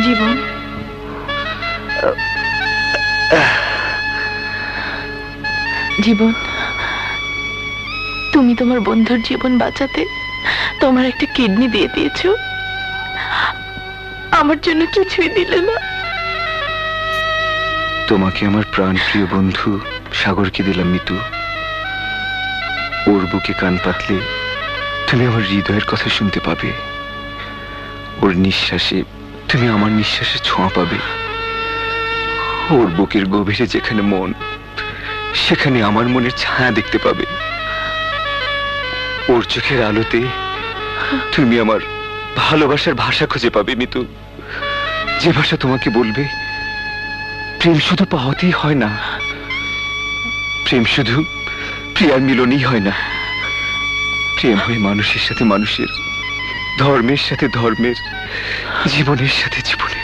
জীবন, জীবন, তুমি তোমার বন্ধুর জীবন বাঁচাতে তোমার একটা কিডনি দিয়ে দিয়েছো, আমার জন্য কিছুই দিলে না। তোমাকে আমার প্রাণপ্রিয় বন্ধু সাগরকে দিলাম মিতু। ওর বুকে কান পাতলে তুমি আমার হৃদয়ের কথা শুনতে পাবে। ওর নিঃশ্বাসে তুমি আমার নিঃশ্বাসে ছোঁয়া পাবে। ওর বুকের গভীরে যেখানে মন, সেখানে আমার মনের ছায়া দেখতে পাবে। ওর চোখের আলোতে তুমি আমার ভালোবাসার ভাষা খুঁজে পাবে মিতু। যে ভাষা তোমাকে বলবে প্রেম শুধু পাওয়াতেই হয় না, প্রেম শুধু প্রিয়ার মিলনই হয় না। প্রেম হয় মানুষের সাথে মানুষের, ধর্মের সাথে ধর্মের, জীবনের সাথে জীবনের।